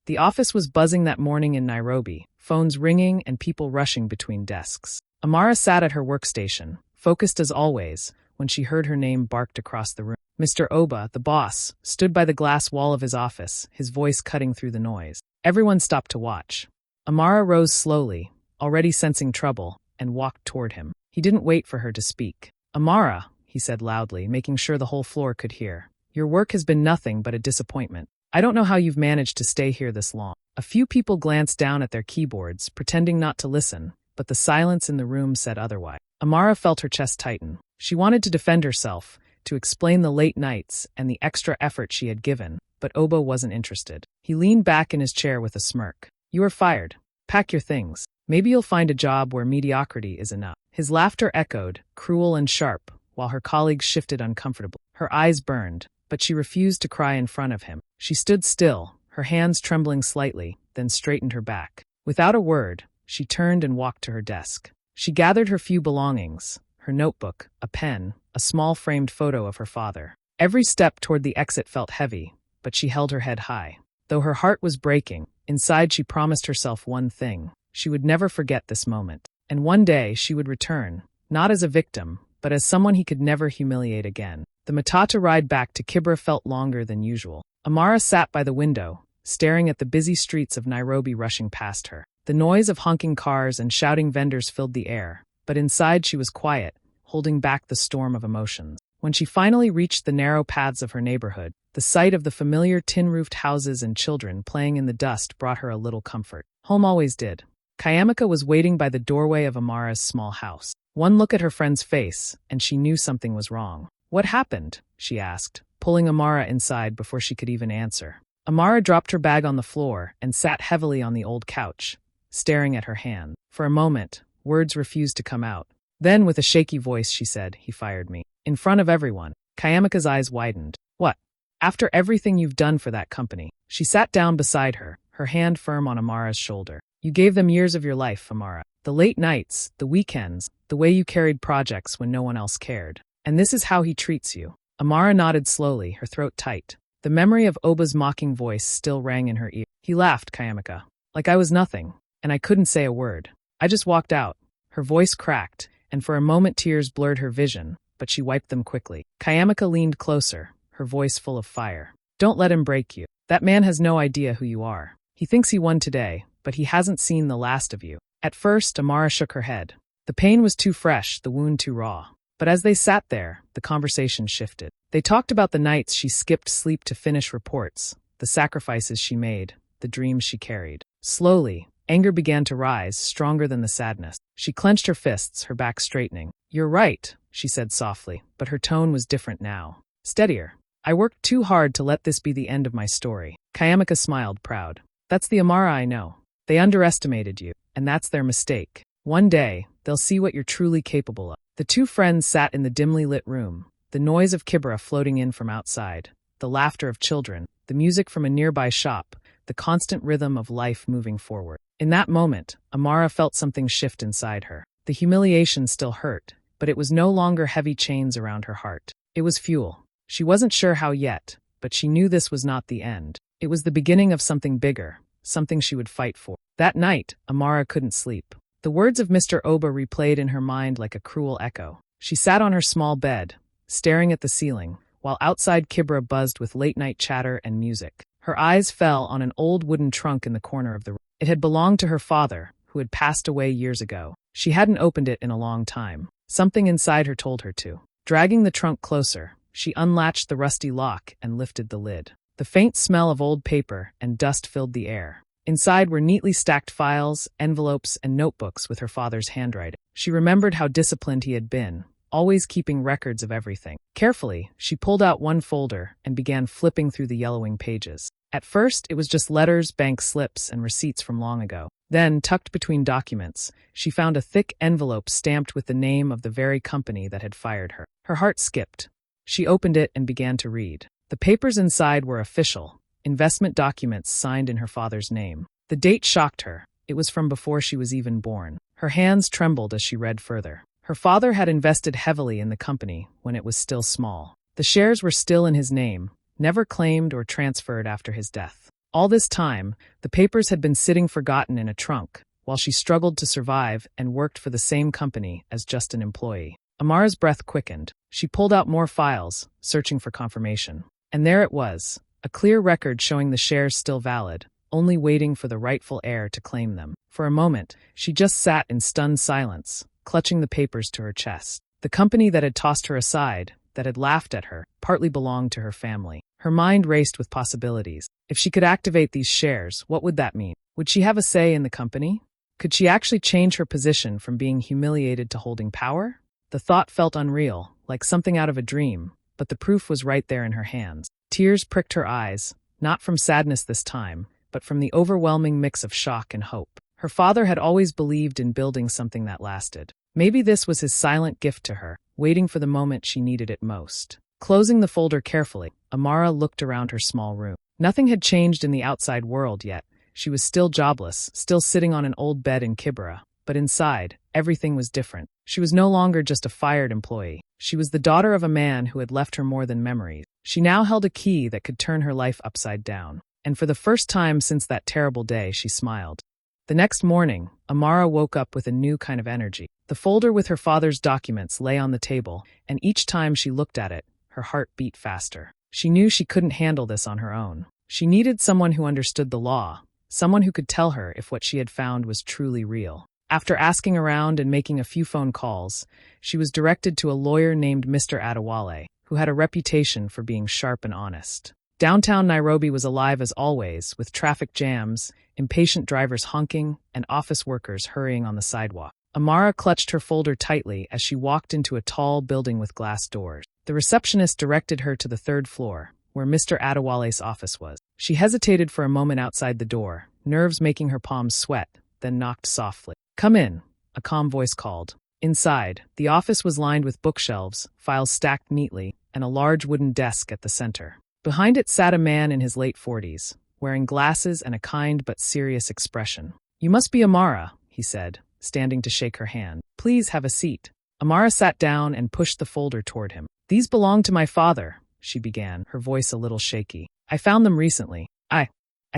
The office was buzzing that morning in Nairobi, phones ringing and people rushing between desks. Amara sat at her workstation, focused as always, when she heard her name barked across the room. Mr. Oba, the boss, stood by the glass wall of his office, his voice cutting through the noise. Everyone stopped to watch. Amara rose slowly, already sensing trouble, and walked toward him. He didn't wait for her to speak. "Amara," he said loudly, making sure the whole floor could hear. "Your work has been nothing but a disappointment. I don't know how you've managed to stay here this long." A few people glanced down at their keyboards, pretending not to listen, but the silence in the room said otherwise. Amara felt her chest tighten. She wanted to defend herself, to explain the late nights and the extra effort she had given, but Oba wasn't interested. He leaned back in his chair with a smirk. "You are fired. Pack your things. Maybe you'll find a job where mediocrity is enough." His laughter echoed, cruel and sharp, while her colleagues shifted uncomfortably. Her eyes burned, but she refused to cry in front of him. She stood still, her hands trembling slightly, then straightened her back. Without a word, she turned and walked to her desk. She gathered her few belongings, her notebook, a pen, a small framed photo of her father. Every step toward the exit felt heavy, but she held her head high. Though her heart was breaking, inside she promised herself one thing. She would never forget this moment. And one day she would return, not as a victim, but as someone he could never humiliate again. The matatu ride back to Kibra felt longer than usual. Amara sat by the window, staring at the busy streets of Nairobi rushing past her. The noise of honking cars and shouting vendors filled the air, but inside she was quiet, holding back the storm of emotions. When she finally reached the narrow paths of her neighborhood, the sight of the familiar tin-roofed houses and children playing in the dust brought her a little comfort. Home always did. Kayamika was waiting by the doorway of Amara's small house. One look at her friend's face, and she knew something was wrong. "What happened?" she asked, pulling Amara inside before she could even answer. Amara dropped her bag on the floor and sat heavily on the old couch, staring at her hand. For a moment, words refused to come out. Then, with a shaky voice, she said, "He fired me." In front of everyone. Kayamika's eyes widened. "What? After everything you've done for that company?" She sat down beside her, her hand firm on Amara's shoulder. "You gave them years of your life, Amara. The late nights, the weekends, the way you carried projects when no one else cared. And this is how he treats you." Amara nodded slowly, her throat tight. The memory of Oba's mocking voice still rang in her ear. "He laughed, Kayamika. Like I was nothing, and I couldn't say a word. I just walked out." Her voice cracked, and for a moment tears blurred her vision, but she wiped them quickly. Kayamika leaned closer, her voice full of fire. "Don't let him break you. That man has no idea who you are. He thinks he won today, but he hasn't seen the last of you." At first, Amara shook her head. The pain was too fresh, the wound too raw. But as they sat there, the conversation shifted. They talked about the nights she skipped sleep to finish reports, the sacrifices she made, the dreams she carried. Slowly, anger began to rise, stronger than the sadness. She clenched her fists, her back straightening. "You're right," she said softly, but her tone was different now. Steadier. "I worked too hard to let this be the end of my story." Kayamika smiled, proud. "That's the Amara I know. They underestimated you, and that's their mistake. One day, they'll see what you're truly capable of." The two friends sat in the dimly lit room, the noise of Kibra floating in from outside, the laughter of children, the music from a nearby shop, the constant rhythm of life moving forward. In that moment, Amara felt something shift inside her. The humiliation still hurt, but it was no longer heavy chains around her heart. It was fuel. She wasn't sure how yet, but she knew this was not the end. It was the beginning of something bigger, something she would fight for. That night, Amara couldn't sleep. The words of Mr. Oba replayed in her mind like a cruel echo. She sat on her small bed, staring at the ceiling, while outside Kibra buzzed with late-night chatter and music. Her eyes fell on an old wooden trunk in the corner of the room. It had belonged to her father, who had passed away years ago. She hadn't opened it in a long time. Something inside her told her to. Dragging the trunk closer, she unlatched the rusty lock and lifted the lid. The faint smell of old paper and dust filled the air. Inside were neatly stacked files, envelopes, and notebooks with her father's handwriting. She remembered how disciplined he had been, always keeping records of everything. Carefully, she pulled out one folder and began flipping through the yellowing pages. At first, it was just letters, bank slips, and receipts from long ago. Then, tucked between documents, she found a thick envelope stamped with the name of the very company that had fired her. Her heart skipped. She opened it and began to read. The papers inside were official. Investment documents signed in her father's name. The date shocked her. It was from before she was even born. Her hands trembled as she read further. Her father had invested heavily in the company when it was still small. The shares were still in his name, never claimed or transferred after his death. All this time, the papers had been sitting forgotten in a trunk, while she struggled to survive and worked for the same company as just an employee. Amara's breath quickened. She pulled out more files, searching for confirmation. And there it was, a clear record showing the shares still valid, only waiting for the rightful heir to claim them. For a moment, she just sat in stunned silence, clutching the papers to her chest. The company that had tossed her aside, that had laughed at her, partly belonged to her family. Her mind raced with possibilities. If she could activate these shares, what would that mean? Would she have a say in the company? Could she actually change her position from being humiliated to holding power? The thought felt unreal, like something out of a dream, but the proof was right there in her hands. Tears pricked her eyes, not from sadness this time, but from the overwhelming mix of shock and hope. Her father had always believed in building something that lasted. Maybe this was his silent gift to her, waiting for the moment she needed it most. Closing the folder carefully, Amara looked around her small room. Nothing had changed in the outside world yet. She was still jobless, still sitting on an old bed in Kibera. But inside, everything was different. She was no longer just a fired employee. She was the daughter of a man who had left her more than memories. She now held a key that could turn her life upside down. And for the first time since that terrible day, she smiled. The next morning, Amara woke up with a new kind of energy. The folder with her father's documents lay on the table, and each time she looked at it, her heart beat faster. She knew she couldn't handle this on her own. She needed someone who understood the law, someone who could tell her if what she had found was truly real. After asking around and making a few phone calls, she was directed to a lawyer named Mr. Adewale, who had a reputation for being sharp and honest. Downtown Nairobi was alive as always, with traffic jams, impatient drivers honking, and office workers hurrying on the sidewalk. Amara clutched her folder tightly as she walked into a tall building with glass doors. The receptionist directed her to the third floor, where Mr. Adewale's office was. She hesitated for a moment outside the door, nerves making her palms sweat, then knocked softly. "Come in," a calm voice called. Inside, the office was lined with bookshelves, files stacked neatly, and a large wooden desk at the center. Behind it sat a man in his late 40s, wearing glasses and a kind but serious expression. "You must be Amara," he said, standing to shake her hand. "Please have a seat." Amara sat down and pushed the folder toward him. "These belong to my father," she began, her voice a little shaky. "I found them recently. I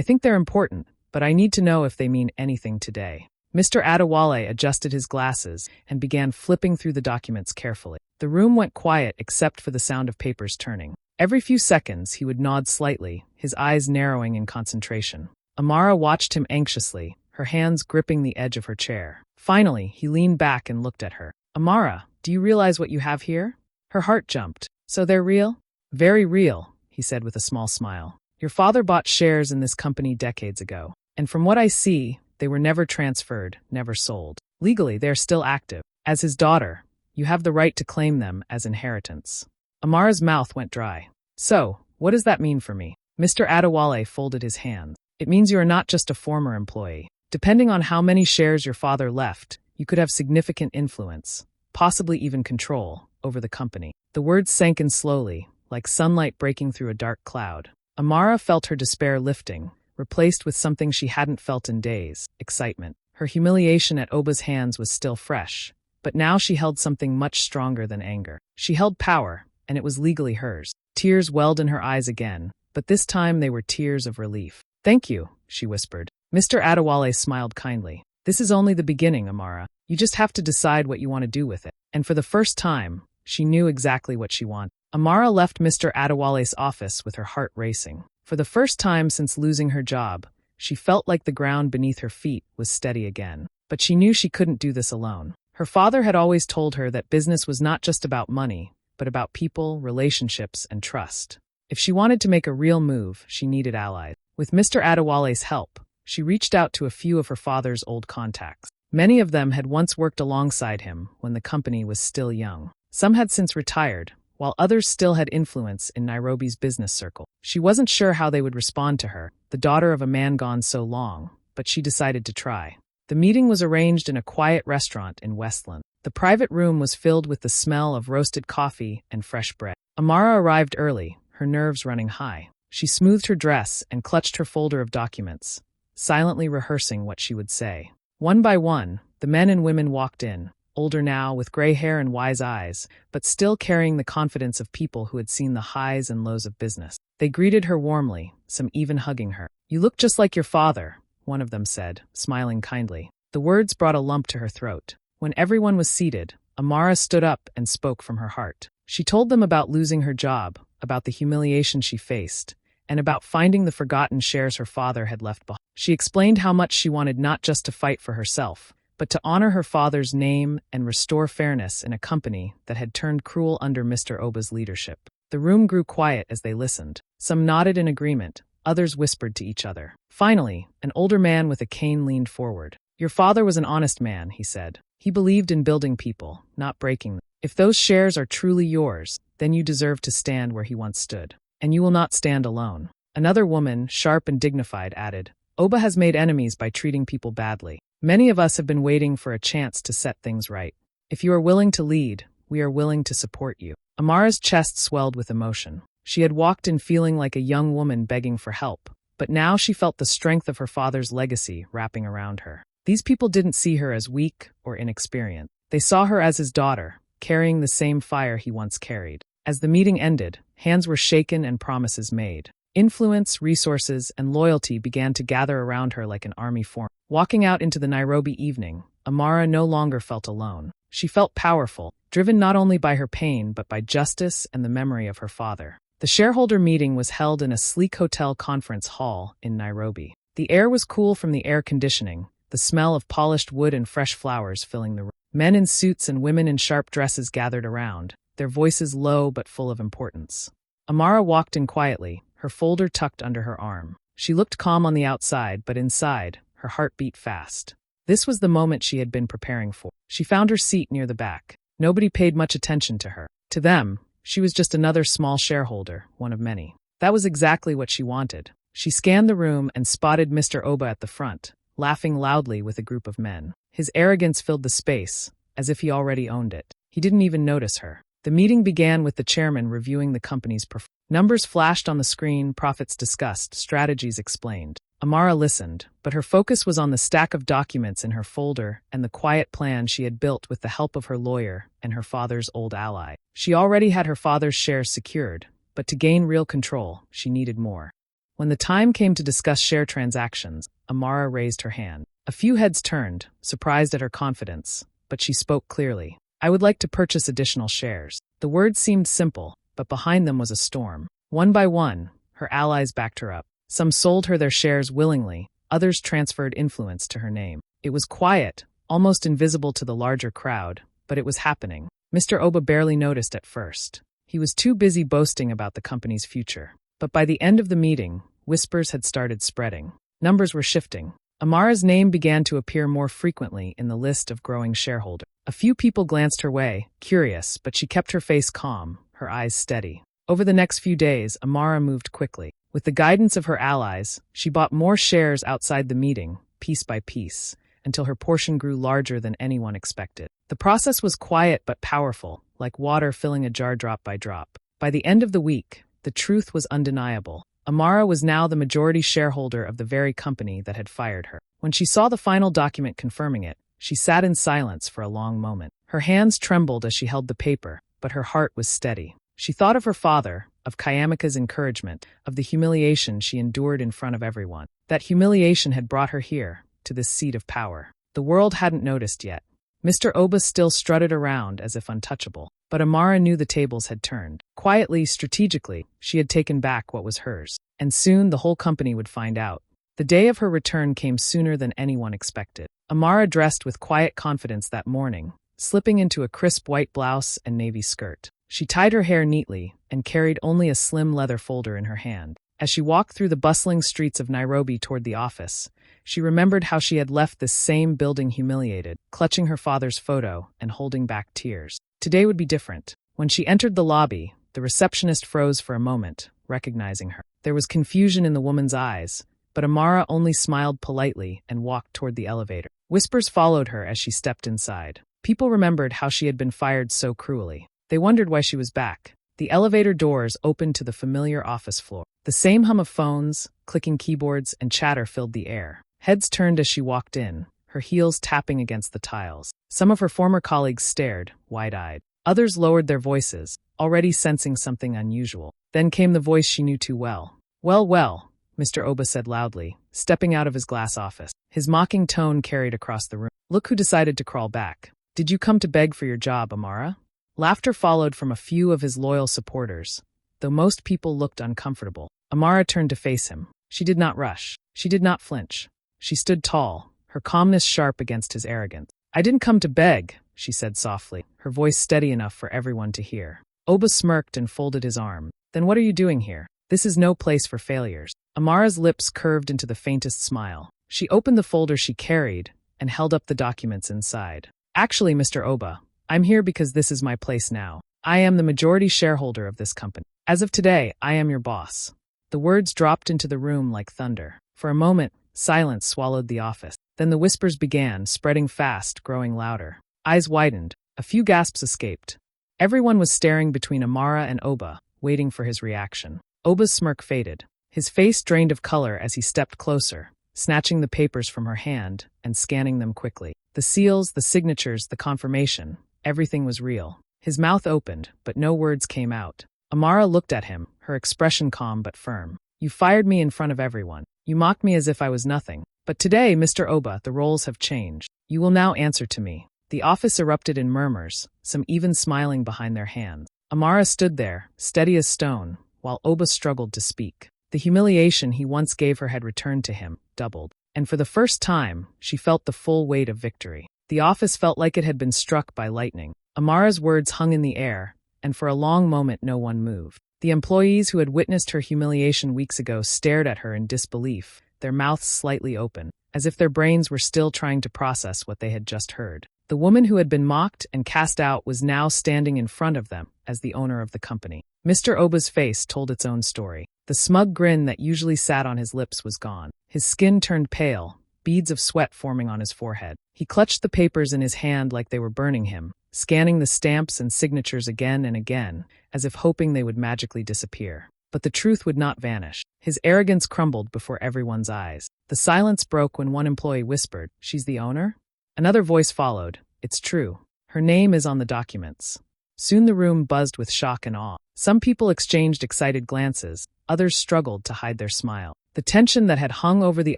think they're important, but I need to know if they mean anything today." Mr. Adewale adjusted his glasses and began flipping through the documents carefully. The room went quiet except for the sound of papers turning. Every few seconds, he would nod slightly, his eyes narrowing in concentration. Amara watched him anxiously, her hands gripping the edge of her chair. Finally, he leaned back and looked at her. "Amara, do you realize what you have here?" Her heart jumped. "So they're real?" "Very real," he said with a small smile. "Your father bought shares in this company decades ago, and from what I see, they were never transferred, never sold. Legally, they're still active. As his daughter, you have the right to claim them as inheritance." Amara's mouth went dry. "So, what does that mean for me?" Mr. Adewale folded his hands. "It means you are not just a former employee. Depending on how many shares your father left, you could have significant influence, possibly even control, over the company." The words sank in slowly, like sunlight breaking through a dark cloud. Amara felt her despair lifting, replaced with something she hadn't felt in days: excitement. Her humiliation at Oba's hands was still fresh, but now she held something much stronger than anger. She held power, and it was legally hers. Tears welled in her eyes again, but this time they were tears of relief. "Thank you," she whispered. Mr. Adewale smiled kindly. "This is only the beginning, Amara. You just have to decide what you want to do with it." And for the first time, she knew exactly what she wanted. Amara left Mr. Adewale's office with her heart racing. For the first time since losing her job, she felt like the ground beneath her feet was steady again. But she knew she couldn't do this alone. Her father had always told her that business was not just about money, but about people, relationships, and trust. If she wanted to make a real move, she needed allies. With Mr. Adewale's help, she reached out to a few of her father's old contacts. Many of them had once worked alongside him when the company was still young. Some had since retired, while others still had influence in Nairobi's business circle. She wasn't sure how they would respond to her, the daughter of a man gone so long, but she decided to try. The meeting was arranged in a quiet restaurant in Westland. The private room was filled with the smell of roasted coffee and fresh bread. Amara arrived early, her nerves running high. She smoothed her dress and clutched her folder of documents, silently rehearsing what she would say. One by one, the men and women walked in, older now with gray hair and wise eyes, but still carrying the confidence of people who had seen the highs and lows of business. They greeted her warmly, some even hugging her. "You look just like your father," one of them said, smiling kindly. The words brought a lump to her throat. When everyone was seated, Amara stood up and spoke from her heart. She told them about losing her job, about the humiliation she faced, and about finding the forgotten shares her father had left behind. She explained how much she wanted not just to fight for herself, but to honor her father's name and restore fairness in a company that had turned cruel under Mr. Oba's leadership. The room grew quiet as they listened. Some nodded in agreement, others whispered to each other. Finally, an older man with a cane leaned forward. "Your father was an honest man," he said. "He believed in building people, not breaking them. If those shares are truly yours, then you deserve to stand where he once stood. And you will not stand alone." Another woman, sharp and dignified, added, "Oba has made enemies by treating people badly. Many of us have been waiting for a chance to set things right. If you are willing to lead, we are willing to support you." Amara's chest swelled with emotion. She had walked in feeling like a young woman begging for help, but now she felt the strength of her father's legacy wrapping around her. These people didn't see her as weak or inexperienced. They saw her as his daughter, carrying the same fire he once carried. As the meeting ended, hands were shaken and promises made. Influence, resources, and loyalty began to gather around her like an army formed. Walking out into the Nairobi evening, Amara no longer felt alone. She felt powerful, driven not only by her pain but by justice and the memory of her father. The shareholder meeting was held in a sleek hotel conference hall in Nairobi. The air was cool from the air conditioning, the smell of polished wood and fresh flowers filling the room. Men in suits and women in sharp dresses gathered around, their voices low but full of importance. Amara walked in quietly, her folder tucked under her arm. She looked calm on the outside, but inside, her heart beat fast. This was the moment she had been preparing for. She found her seat near the back. Nobody paid much attention to her. To them, she was just another small shareholder, one of many. That was exactly what she wanted. She scanned the room and spotted Mr. Oba at the front, laughing loudly with a group of men. His arrogance filled the space, as if he already owned it. He didn't even notice her. The meeting began with the chairman reviewing the company's performance. Numbers flashed on the screen, profits discussed, strategies explained. Amara listened, but her focus was on the stack of documents in her folder and the quiet plan she had built with the help of her lawyer and her father's old ally. She already had her father's shares secured, but to gain real control, she needed more. When the time came to discuss share transactions, Amara raised her hand. A few heads turned, surprised at her confidence, but she spoke clearly. "I would like to purchase additional shares." The words seemed simple, but behind them was a storm. One by one, her allies backed her up. Some sold her their shares willingly, others transferred influence to her name. It was quiet, almost invisible to the larger crowd, but it was happening. Mr. Oba barely noticed at first. He was too busy boasting about the company's future. But by the end of the meeting, whispers had started spreading. Numbers were shifting. Amara's name began to appear more frequently in the list of growing shareholders. A few people glanced her way, curious, but she kept her face calm, her eyes steady. Over the next few days, Amara moved quickly. With the guidance of her allies, she bought more shares outside the meeting, piece by piece, until her portion grew larger than anyone expected. The process was quiet but powerful, like water filling a jar drop by drop. By the end of the week, the truth was undeniable. Amara was now the majority shareholder of the very company that had fired her. When she saw the final document confirming it, she sat in silence for a long moment. Her hands trembled as she held the paper, but her heart was steady. She thought of her father, of Kayamika's encouragement, of the humiliation she endured in front of everyone. That humiliation had brought her here, to this seat of power. The world hadn't noticed yet. Mr. Oba still strutted around as if untouchable, but Amara knew the tables had turned. Quietly, strategically, she had taken back what was hers, and soon the whole company would find out. The day of her return came sooner than anyone expected. Amara dressed with quiet confidence that morning, slipping into a crisp white blouse and navy skirt. She tied her hair neatly and carried only a slim leather folder in her hand. As she walked through the bustling streets of Nairobi toward the office, she remembered how she had left this same building humiliated, clutching her father's photo and holding back tears. Today would be different. When she entered the lobby, the receptionist froze for a moment, recognizing her. There was confusion in the woman's eyes, but Amara only smiled politely and walked toward the elevator. Whispers followed her as she stepped inside. People remembered how she had been fired so cruelly. They wondered why she was back. The elevator doors opened to the familiar office floor. The same hum of phones, clicking keyboards, and chatter filled the air. Heads turned as she walked in, her heels tapping against the tiles. Some of her former colleagues stared, wide-eyed. Others lowered their voices, already sensing something unusual. Then came the voice she knew too well. Well, Mr. Oba said loudly, stepping out of his glass office. His mocking tone carried across the room. Look who decided to crawl back. Did you come to beg for your job, Amara? Laughter followed from a few of his loyal supporters, though most people looked uncomfortable. Amara turned to face him. She did not rush. She did not flinch. She stood tall, her calmness sharp against his arrogance. I didn't come to beg, she said softly, her voice steady enough for everyone to hear. Oba smirked and folded his arm. Then what are you doing here? This is no place for failures. Amara's lips curved into the faintest smile. She opened the folder she carried and held up the documents inside. Actually, Mr. Oba, I'm here because this is my place now. I am the majority shareholder of this company. As of today, I am your boss. The words dropped into the room like thunder. For a moment, silence swallowed the office. Then the whispers began, spreading fast, growing louder. Eyes widened. A few gasps escaped. Everyone was staring between Amara and Oba, waiting for his reaction. Oba's smirk faded. His face drained of color as he stepped closer, snatching the papers from her hand and scanning them quickly. The seals, the signatures, the confirmation, everything was real. His mouth opened, but no words came out. Amara looked at him, her expression calm but firm. You fired me in front of everyone. You mocked me as if I was nothing. But today, Mr. Oba, the roles have changed. You will now answer to me. The office erupted in murmurs, some even smiling behind their hands. Amara stood there, steady as stone, while Oba struggled to speak. The humiliation he once gave her had returned to him, doubled. And for the first time, she felt the full weight of victory. The office felt like it had been struck by lightning. Amara's words hung in the air, and for a long moment no one moved. The employees who had witnessed her humiliation weeks ago stared at her in disbelief, their mouths slightly open, as if their brains were still trying to process what they had just heard. The woman who had been mocked and cast out was now standing in front of them as the owner of the company. Mr. Oba's face told its own story. The smug grin that usually sat on his lips was gone. His skin turned pale, beads of sweat forming on his forehead. He clutched the papers in his hand like they were burning him, scanning the stamps and signatures again and again, as if hoping they would magically disappear. But the truth would not vanish. His arrogance crumbled before everyone's eyes. The silence broke when one employee whispered, "She's the owner?" Another voice followed, "It's true. Her name is on the documents." Soon the room buzzed with shock and awe. Some people exchanged excited glances, others struggled to hide their smile. The tension that had hung over the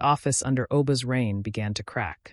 office under Oba's reign began to crack.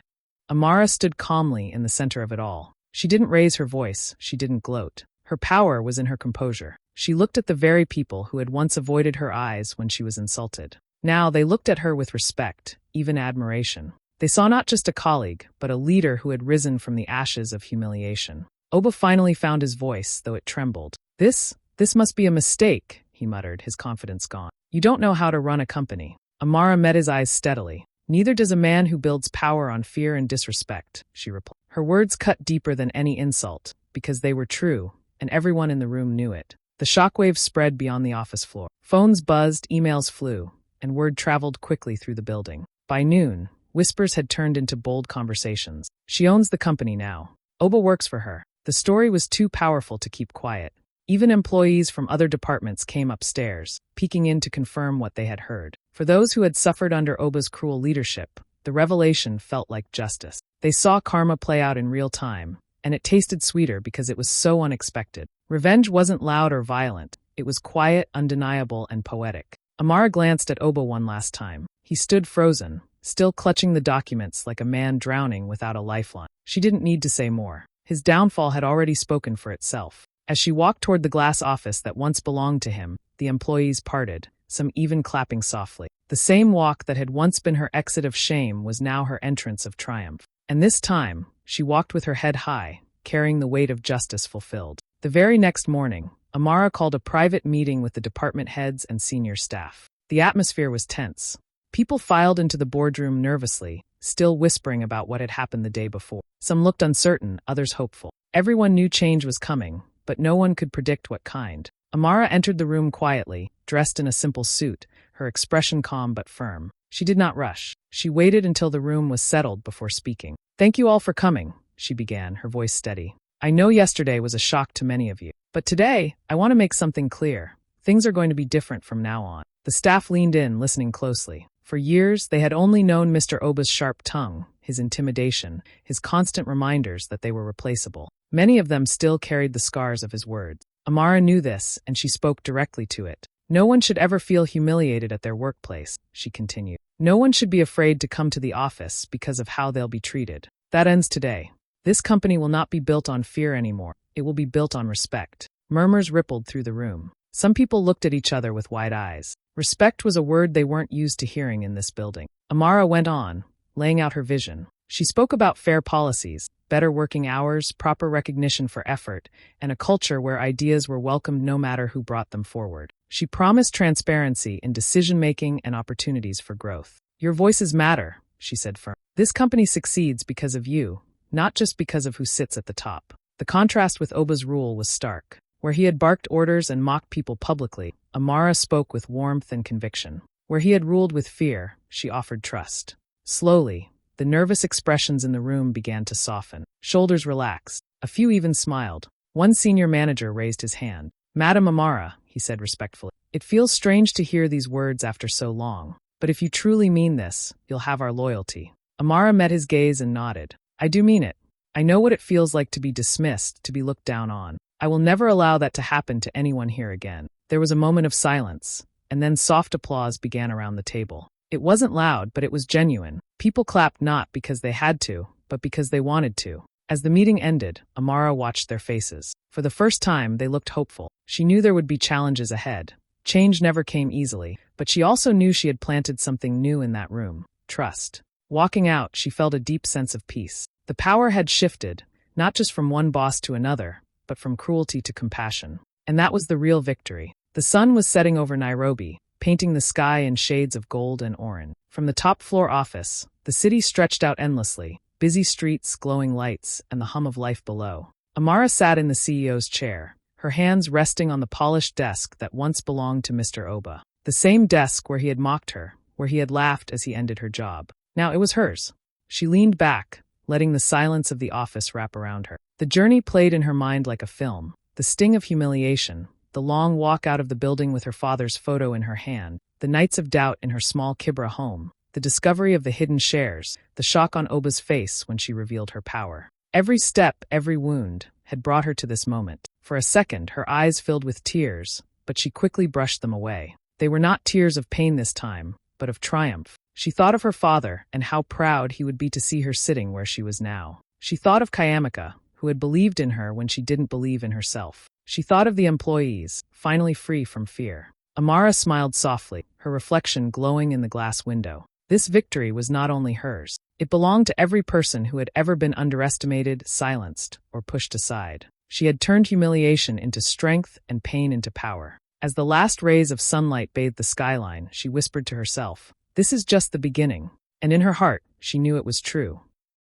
Amara stood calmly in the center of it all. She didn't raise her voice, she didn't gloat. Her power was in her composure. She looked at the very people who had once avoided her eyes when she was insulted. Now they looked at her with respect, even admiration. They saw not just a colleague, but a leader who had risen from the ashes of humiliation. Oba finally found his voice, though it trembled. This must be a mistake, he muttered, his confidence gone. You don't know how to run a company. Amara met his eyes steadily. Neither does a man who builds power on fear and disrespect, she replied. Her words cut deeper than any insult, because they were true, and everyone in the room knew it. The shockwave spread beyond the office floor. Phones buzzed, emails flew, and word traveled quickly through the building. By noon, whispers had turned into bold conversations. She owns the company now. Oba works for her. The story was too powerful to keep quiet. Even employees from other departments came upstairs, peeking in to confirm what they had heard. For those who had suffered under Oba's cruel leadership, the revelation felt like justice. They saw karma play out in real time, and it tasted sweeter because it was so unexpected. Revenge wasn't loud or violent. It was quiet, undeniable, and poetic. Amara glanced at Oba one last time. He stood frozen, still clutching the documents like a man drowning without a lifeline. She didn't need to say more. His downfall had already spoken for itself. As she walked toward the glass office that once belonged to him, the employees parted, some even clapping softly. The same walk that had once been her exit of shame was now her entrance of triumph. And this time, she walked with her head high, carrying the weight of justice fulfilled. The very next morning, Amara called a private meeting with the department heads and senior staff. The atmosphere was tense. People filed into the boardroom nervously, still whispering about what had happened the day before. Some looked uncertain, others hopeful. Everyone knew change was coming, but no one could predict what kind. Amara entered the room quietly, dressed in a simple suit, her expression calm but firm. She did not rush. She waited until the room was settled before speaking. "Thank you all for coming," she began, her voice steady. "I know yesterday was a shock to many of you, but today, I want to make something clear. Things are going to be different from now on." The staff leaned in, listening closely. For years, they had only known Mr. Oba's sharp tongue, his intimidation, his constant reminders that they were replaceable. Many of them still carried the scars of his words. Amara knew this, and she spoke directly to it. No one should ever feel humiliated at their workplace, she continued. No one should be afraid to come to the office because of how they'll be treated. That ends today. This company will not be built on fear anymore. It will be built on respect. Murmurs rippled through the room. Some people looked at each other with wide eyes. Respect was a word they weren't used to hearing in this building. Amara went on, laying out her vision. She spoke about fair policies, better working hours, proper recognition for effort, and a culture where ideas were welcomed no matter who brought them forward. She promised transparency in decision-making and opportunities for growth. Your voices matter, she said firmly. This company succeeds because of you, not just because of who sits at the top. The contrast with Oba's rule was stark. Where he had barked orders and mocked people publicly, Amara spoke with warmth and conviction. Where he had ruled with fear, she offered trust. Slowly, the nervous expressions in the room began to soften. Shoulders relaxed. A few even smiled. One senior manager raised his hand. Madam Amara, he said respectfully. It feels strange to hear these words after so long, but if you truly mean this, you'll have our loyalty. Amara met his gaze and nodded. I do mean it. I know what it feels like to be dismissed, to be looked down on. I will never allow that to happen to anyone here again. There was a moment of silence, and then soft applause began around the table. It wasn't loud, but it was genuine. People clapped not because they had to, but because they wanted to. As the meeting ended, Amara watched their faces. For the first time, they looked hopeful. She knew there would be challenges ahead. Change never came easily, but she also knew she had planted something new in that room: trust. Walking out, she felt a deep sense of peace. The power had shifted, not just from one boss to another, but from cruelty to compassion. And that was the real victory. The sun was setting over Nairobi, painting the sky in shades of gold and orange. From the top-floor office, the city stretched out endlessly, busy streets, glowing lights, and the hum of life below. Amara sat in the CEO's chair, her hands resting on the polished desk that once belonged to Mr. Oba. The same desk where he had mocked her, where he had laughed as he ended her job. Now it was hers. She leaned back, letting the silence of the office wrap around her. The journey played in her mind like a film. The sting of humiliation, the long walk out of the building with her father's photo in her hand, the nights of doubt in her small Kibra home, the discovery of the hidden shares, the shock on Oba's face when she revealed her power. Every step, every wound, had brought her to this moment. For a second, her eyes filled with tears, but she quickly brushed them away. They were not tears of pain this time, but of triumph. She thought of her father and how proud he would be to see her sitting where she was now. She thought of Kayamika, who had believed in her when she didn't believe in herself. She thought of the employees, finally free from fear. Amara smiled softly, her reflection glowing in the glass window. This victory was not only hers. It belonged to every person who had ever been underestimated, silenced, or pushed aside. She had turned humiliation into strength and pain into power. As the last rays of sunlight bathed the skyline, she whispered to herself, "This is just the beginning." And in her heart, she knew it was true.